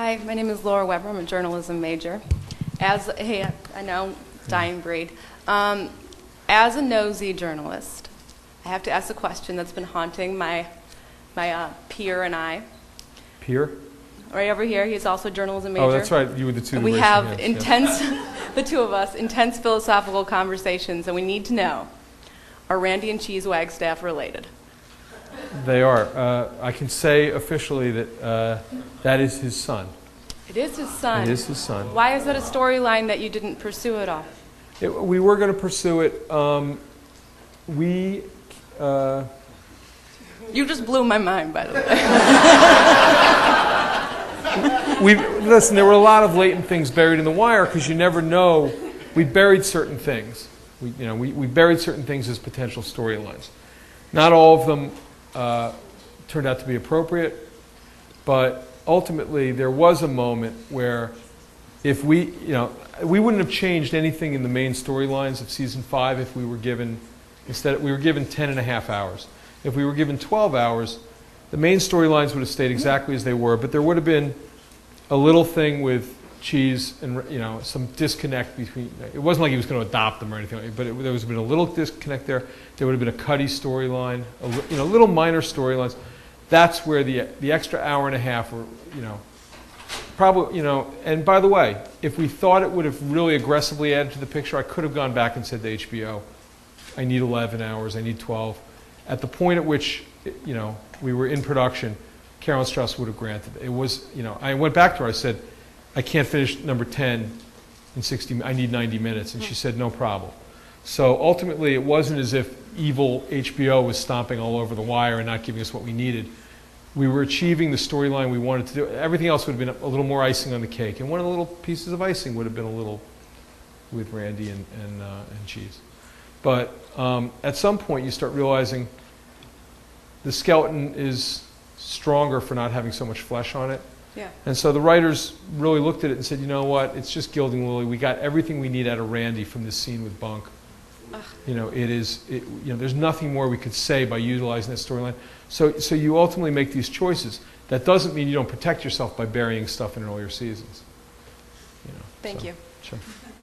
Hi, my name is Laura Weber. I'm a journalism major. I know, dying breed. As a nosy journalist, I have to ask a question that's been haunting my peer and I. Peer? Right over here, he's also a journalism major. Oh, that's right. You were the two. We have intense, the two of us, intense philosophical conversations, and we need to know, are Randy and Cheese Wagstaff related? They are. I can say officially that that is his son. It is his son. It is his son. Why is that a storyline that you didn't pursue at all? We were going to pursue it. You just blew my mind, by the way. Listen, there were a lot of latent things buried in the wire because you never know. We buried certain things. We buried certain things as potential storylines. Not all of them turned out to be appropriate, but ultimately there was a moment where if we wouldn't have changed anything in the main storylines of season 5 if we were given, we were given 10 and a half hours. If we were given 12 hours, the main storylines would have stayed exactly as they were, but there would have been a little thing with Cheese and some disconnect between. It wasn't like he was going to adopt them or anything, but there would have been a little disconnect there. There would have been a Cuddy storyline, little minor storylines. That's where the extra hour and a half, or probably And by the way, if we thought it would have really aggressively added to the picture, I could have gone back and said to HBO, I need 11 hours, I need 12. At the point at which we were in production, Carolyn Strauss would have granted it. It was I went back to her. I said, I can't finish number 10 in 60. I need 90 minutes, and she said no problem. So ultimately, it wasn't as if evil HBO was stomping all over the wire and not giving us what we needed. We were achieving the storyline we wanted to do. Everything else would have been a little more icing on the cake, and one of the little pieces of icing would have been a little with Randy and Cheese. But at some point, you start realizing the skeleton is stronger for not having so much flesh on it. Yeah. And so the writers really looked at it and said, you know what, it's just gilding Lily. We got everything we need out of Randy from this scene with Bunk. There's nothing more we could say by utilizing that storyline. So you ultimately make these choices. That doesn't mean you don't protect yourself by burying stuff in earlier seasons. Thank you. Sure.